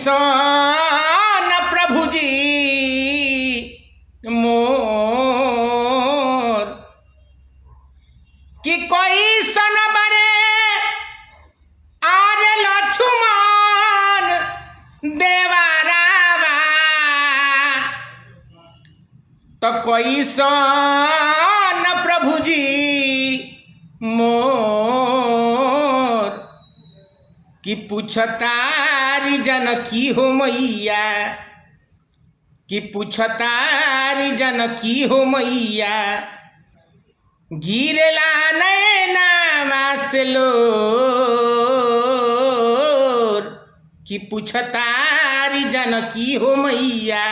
कैसन प्रभु जी मोर कि कैसन बरे आर लक्ष्मण देवरावा तो कैसन प्रभु जी मोर कि पूछतारी जनकी हो मैया कि पूछतारी जनकी हो मैया गिरला नैना मासलोर कि पूछतारी जनकी हो मैया